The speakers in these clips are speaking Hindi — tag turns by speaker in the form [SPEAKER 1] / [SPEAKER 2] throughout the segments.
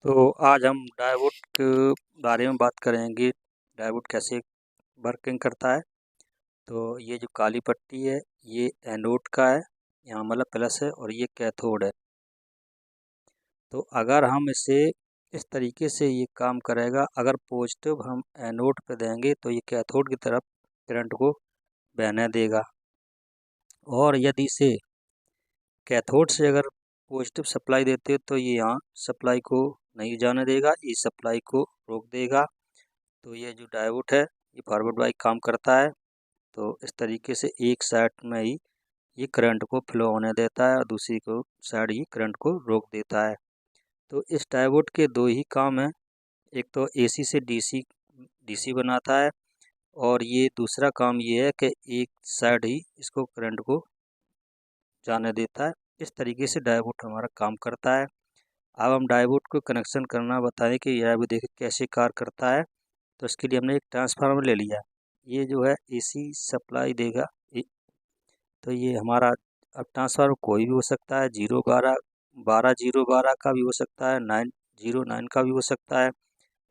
[SPEAKER 1] तो आज हम डायोड के बारे में बात करेंगे। डायोड कैसे वर्किंग करता है। तो ये जो काली पट्टी है ये एनोड का है, यहाँ मतलब प्लस है, और ये कैथोड है। तो अगर हम इसे इस तरीके से ये काम करेगा, अगर पॉजिटिव हम एनोड पे देंगे तो ये कैथोड की तरफ करंट को बहने देगा, और यदि इसे कैथोड से अगर पॉजिटिव सप्लाई देते हो तो ये यहाँ सप्लाई को नहीं जाने देगा, ये सप्लाई को रोक देगा। तो ये जो डायोड है ये फॉरवर्ड बाइक काम करता है। तो इस तरीके से एक साइड में ही ये करंट को फ्लो होने देता है और दूसरी को साइड ही करंट को रोक देता है। तो इस डायोड के दो ही काम हैं, एक तो एसी से डीसी बनाता है, और ये दूसरा काम ये है कि एक साइड ही इसको करंट को जाने देता है। इस तरीके से डायोड हमारा काम करता है। अब हम डायोड को कनेक्शन करना बताएं कि यह भी देखें कैसे कार्य करता है। तो इसके लिए हमने एक ट्रांसफार्मर ले लिया। ये जो है एसी सप्लाई देगा। तो ये हमारा अब ट्रांसफार्मर कोई भी हो सकता है, 012 12 0 12 का भी हो सकता है, 909 का भी हो सकता है,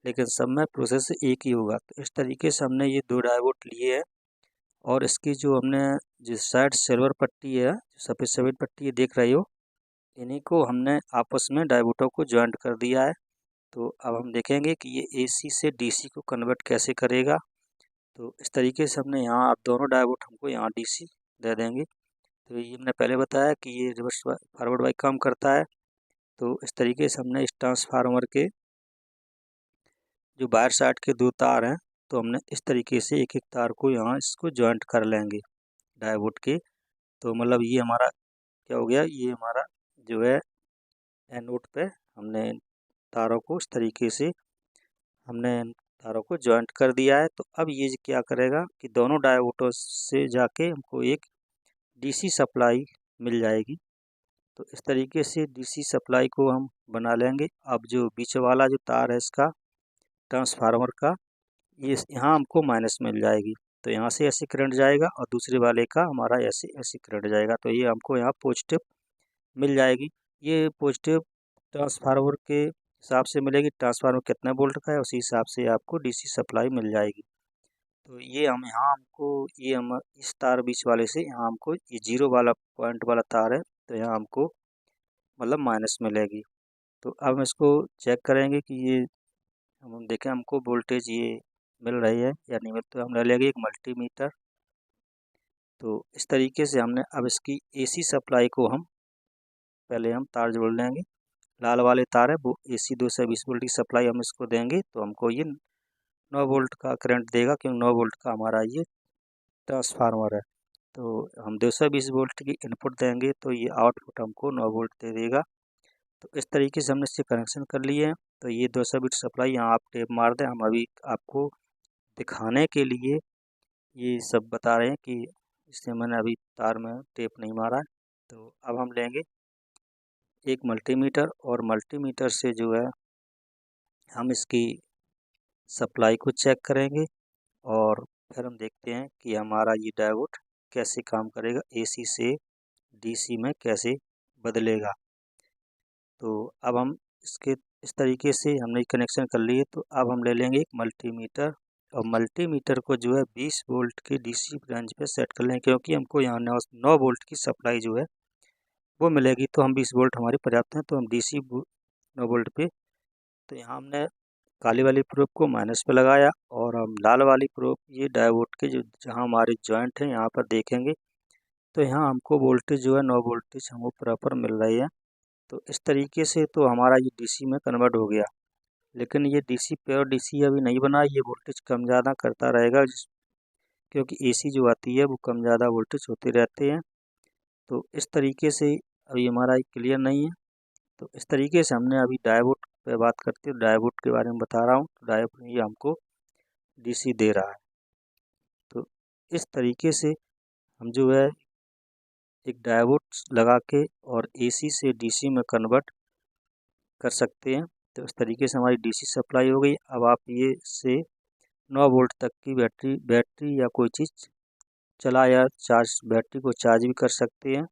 [SPEAKER 1] लेकिन सब में प्रोसेस एक ही होगा। तो इस तरीके से हमने ये दो डायोड लिए हैं, और इसकी जो हमने जिस साइड सिल्वर पट्टी है, सफ़ेद सफ़ेद पट्टी देख रही हो, इन्हीं को हमने आपस में डायोडों को ज्वाइंट कर दिया है। तो अब हम देखेंगे कि ये एसी से डीसी को कन्वर्ट कैसे करेगा। तो इस तरीके से हमने यहाँ आप दोनों डायोड हमको यहाँ डीसी दे देंगे। तो ये हमने पहले बताया कि ये रिवर्स फॉरवर्ड बाइक काम करता है। तो इस तरीके से हमने इस ट्रांसफार्मर के जो बाहर साइड के दो तार हैं, तो हमने इस तरीके से एक एक तार को यहाँ इसको ज्वाइंट कर लेंगे डायोड के। तो मतलब ये हमारा क्या हो गया, ये हमारा जो है एनोड पे हमने तारों को इस तरीके से हमने तारों को ज्वाइंट कर दिया है। तो अब ये क्या करेगा कि दोनों डायोडों से जाके हमको एक डीसी सप्लाई मिल जाएगी। तो इस तरीके से डीसी सप्लाई को हम बना लेंगे। अब जो बीच वाला जो तार है इसका ट्रांसफार्मर का, ये यहाँ हमको माइनस मिल जाएगी। तो यहाँ से ऐसे करंट जाएगा और दूसरे वाले का हमारा ऐसे ऐसे करंट जाएगा। तो ये हमको यहाँ पॉजिटिव मिल जाएगी। ये पॉजिटिव ट्रांसफार्मर के हिसाब से मिलेगी। ट्रांसफार्मर कितने वोल्ट का है उसी हिसाब से आपको डीसी सप्लाई मिल जाएगी। तो ये हम यहाँ हमको ये हम इस तार बीच वाले से यहाँ हमको ये 0 वाला पॉइंट वाला तार है, तो यहाँ हमको मतलब माइनस मिलेगी। तो अब हम इसको चेक करेंगे कि ये हम देखें हमको वोल्टेज ये मिल रही है या नहीं मिल। तो हम ले लेंगे एक मल्टीमीटर। तो इस तरीके से हमने अब इसकी एसी सप्लाई को हम पहले हम तार जोड़ लेंगे। लाल वाले तार है वो एसी 220 वोल्ट की सप्लाई हम इसको देंगे, तो हमको ये 9 वोल्ट का करंट देगा, क्योंकि 9 वोल्ट का हमारा ये ट्रांसफार्मर है। तो हम 220 वोल्ट की इनपुट देंगे तो ये आउटपुट हमको 9 वोल्ट दे देगा। तो इस तरीके से हमने इससे कनेक्शन कर लिए हैं। तो ये 220 सप्लाई यहाँ आप टेप मार दें। हम अभी आपको दिखाने के लिए ये सब बता रहे हैं कि इससे मैंने अभी तार में टेप नहीं मारा है। तो अब हम लेंगे एक मल्टीमीटर, और मल्टीमीटर से जो है हम इसकी सप्लाई को चेक करेंगे, और फिर हम देखते हैं कि हमारा ये डायोड कैसे काम करेगा, एसी से डीसी में कैसे बदलेगा। तो अब हम इसके इस तरीके से हमने कनेक्शन कर लिए। तो अब हम ले लेंगे एक मल्टीमीटर, और मल्टीमीटर को जो है 20 वोल्ट की डीसी रेंज पे सेट कर लेंगे, क्योंकि हमको यहाँ 9 वोल्ट की सप्लाई जो है वो मिलेगी। तो हम 20 वोल्ट हमारे पर्याप्त हैं, तो हम डीसी 9 वोल्ट पे। तो यहाँ हमने काली वाली प्रोब को माइनस पे लगाया, और हम लाल वाली प्रोब ये डायोड के जो जहाँ हमारे जॉइंट हैं यहाँ पर देखेंगे, तो यहाँ हमको वोल्टेज जो है 9 वोल्टेज हमको प्रॉपर मिल रही है। तो इस तरीके से तो हमारा ये डीसी में कन्वर्ट हो गया। लेकिन ये डीसी प्योर डीसी अभी नहीं बना, ये वोल्टेज कम ज़्यादा करता रहेगा, क्योंकि एसी जो आती है वो कम ज़्यादा वोल्टेज होते रहते हैं। तो इस तरीके से अभी हमारा क्लियर नहीं है। तो इस तरीके से हमने अभी डायोड पे बात करते हैं, डायोड के बारे में बता रहा हूँ। तो डायोड ये हमको डीसी दे रहा है। तो इस तरीके से हम जो है एक डायोड लगा के और एसी से डीसी में कन्वर्ट कर सकते हैं। तो इस तरीके से हमारी डीसी सप्लाई हो गई। अब आप ये से 9 वोल्ट तक की बैटरी या कोई चीज़ चला या चार्ज बैटरी को चार्ज भी कर सकते हैं,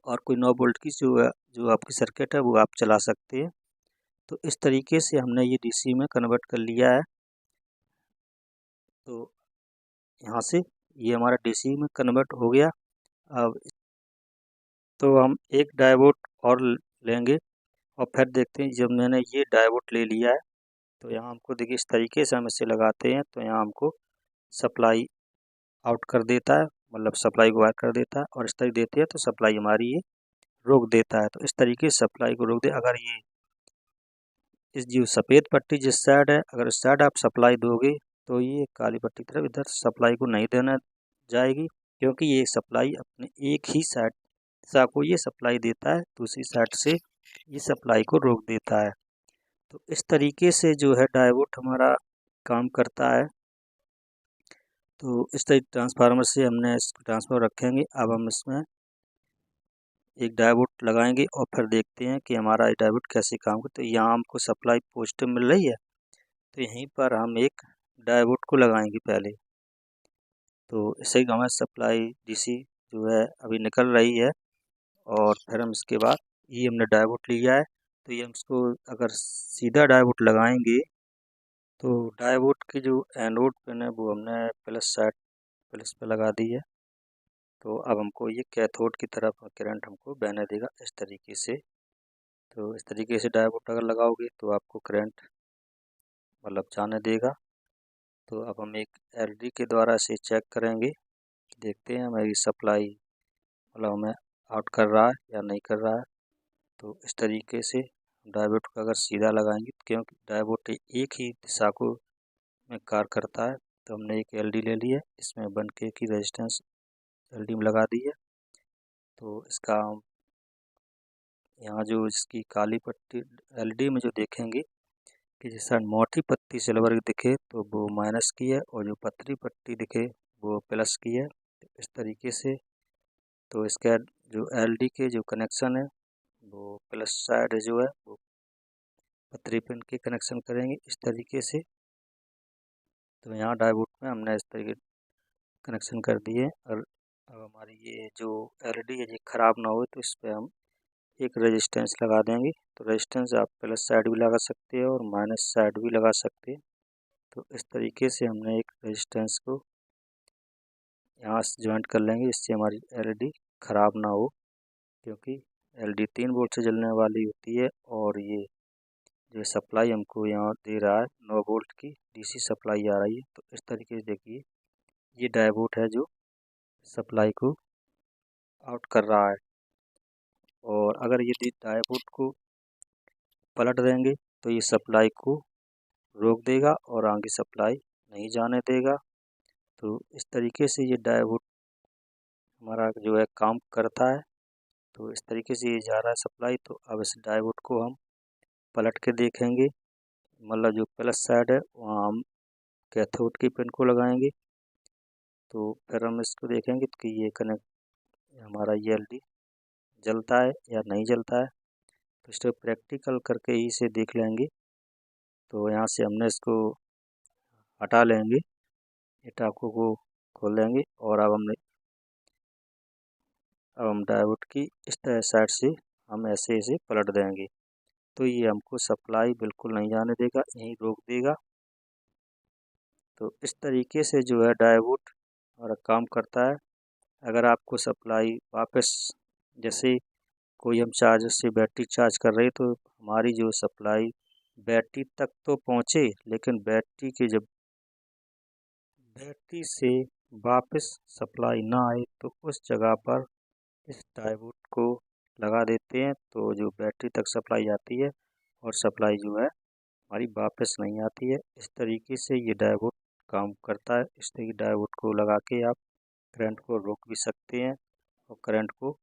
[SPEAKER 1] और कोई 9 वोल्ट की जो है जो आपकी सर्किट है वो आप चला सकते हैं। तो इस तरीके से हमने ये डीसी में कन्वर्ट कर लिया है। तो यहाँ से ये हमारा डीसी में कन्वर्ट हो गया। अब तो हम एक डायोड और लेंगे और फिर देखते हैं। जब मैंने ये डायोड ले लिया है तो यहाँ हमको देखिए इस तरीके से हम इसे लगाते हैं तो यहाँ हमको सप्लाई आउट कर देता है, मतलब सप्लाई को वायर कर देता है, और इस तरीके देते हैं तो सप्लाई हमारी ये रोक देता है। तो इस तरीके से सप्लाई को रोक दे। अगर ये इस जो सफ़ेद पट्टी जिस साइड है, अगर इस साइड आप सप्लाई दोगे तो ये काली पट्टी की तरफ इधर सप्लाई को नहीं देना जाएगी, क्योंकि ये सप्लाई अपने एक ही साइड को ये सप्लाई देता है, दूसरी साइड से ये सप्लाई को रोक देता है। तो इस तरीके से जो है डायोड हमारा काम करता है। तो इस तरीके ट्रांसफार्मर से हमने इस ट्रांसफार्मर रखेंगे। अब हम इसमें एक डायोड लगाएंगे और फिर देखते हैं कि हमारा ये डायोड कैसे काम करता है। तो यहाँ हमको सप्लाई पॉजिटिव मिल रही है, तो यहीं पर हम एक डायोड को लगाएंगे पहले। तो इससे हमारी सप्लाई डीसी जो है अभी निकल रही है, और फिर हम इसके बाद ये हमने डायोड लिया है तो ये हम इसको अगर सीधा डायोड लगाएंगे तो डायोड की जो एनोड पिन है वो हमने प्लस पे लगा दी है। तो अब हमको ये कैथोड की तरफ करंट हमको बहने देगा इस तरीके से। तो इस तरीके से डायोड अगर लगाओगे तो आपको करंट मतलब जाने देगा। तो अब हम एक एलईडी के द्वारा इसे चेक करेंगे, देखते हैं हमारी सप्लाई मतलब हमें आउट कर रहा है या नहीं कर रहा है। तो इस तरीके से डायोड को अगर सीधा लगाएंगे, क्योंकि डायोड एक ही दिशा को में कार्य करता है, तो हमने एक एलईडी ले ली है, इसमें 1K की रेजिस्टेंस एलईडी में लगा दी है। तो इसका यहाँ जो इसकी काली पट्टी एलईडी में जो देखेंगे कि जैसा मोटी पत्ती सिल्वर की दिखे तो वो माइनस की है, और जो पतली पट्टी दिखे वो प्लस की है। इस तरीके से तो इसका जो एलईडी के जो कनेक्शन है वो प्लस साइड जो है वो पतली पिन के कनेक्शन करेंगे इस तरीके से। तो यहाँ डायोड में हमने इस तरीके कनेक्शन कर दिए। और अब हमारी ये जो एलईडी है ये ख़राब ना हो तो इस पर हम एक रेजिस्टेंस लगा देंगे। तो रेजिस्टेंस आप प्लस साइड भी लगा सकते हैं और माइनस साइड भी लगा सकते हैं। तो इस तरीके से हमने एक रेजिस्टेंस को यहाँ से ज्वाइंट कर लेंगे, इससे हमारी एलईडी ख़राब ना हो, क्योंकि एलईडी 3 वोल्ट से जलने वाली होती है। और ये जो सप्लाई हमको यहाँ दे रहा है 9 वोल्ट की डीसी सप्लाई आ रही है। तो इस तरीके से देखिए ये डायोड है जो सप्लाई को आउट कर रहा है। और अगर यदि डायोड को पलट देंगे तो ये सप्लाई को रोक देगा और आगे सप्लाई नहीं जाने देगा। तो इस तरीके से ये डायोड हमारा जो है काम करता है। तो इस तरीके से ये जा रहा है सप्लाई। तो अब इस डायोड को हम पलट के देखेंगे, मतलब जो प्लस साइड है वहाँ हम कैथोड की पिन को लगाएंगे। तो फिर हम इसको देखेंगे कि ये कनेक्ट हमारा ये एलईडी जलता है या नहीं जलता है। तो इस प्रैक्टिकल करके ही इसे देख लेंगे। तो यहाँ से हमने इसको हटा लेंगे, ये टाको को खोल देंगे, और अब हम डायोड की इस तरह साइड से हम ऐसे ऐसे पलट देंगे। तो ये हमको सप्लाई बिल्कुल नहीं जाने देगा, यहीं रोक देगा। तो इस तरीके से जो है डायोड हमारा काम करता है। अगर आपको सप्लाई वापस जैसे कोई हम चार्जर से बैटरी चार्ज कर रहे तो हमारी जो सप्लाई बैटरी तक तो पहुँचे, लेकिन बैटरी से वापस सप्लाई ना आए तो उस जगह पर इस डायोड को लगा देते हैं। तो जो बैटरी तक सप्लाई आती है और सप्लाई जो है हमारी वापस नहीं आती है। इस तरीके से ये डायोड काम करता है। इस तरीके डायोड को लगा के आप करंट को रोक भी सकते हैं और करंट को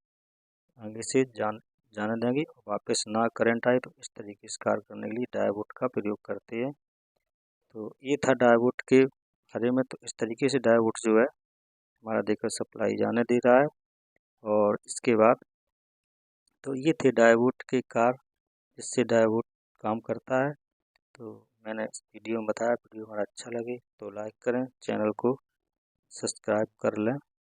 [SPEAKER 1] आगे से जाने देंगे, और वापस ना करंट आए तो इस तरीके से कार्य करने के लिए डायोड का प्रयोग करते हैं। तो ये था डायोड के बारे में। तो इस तरीके से डायोड जो है हमारा देखकर सप्लाई जाने दे रहा है। और इसके बाद तो ये थे डायोड के कार्य, जिससे डायोड काम करता है। तो मैंने इस वीडियो में बताया। वीडियो हमारा अच्छा लगे तो लाइक करें, चैनल को सब्सक्राइब कर लें।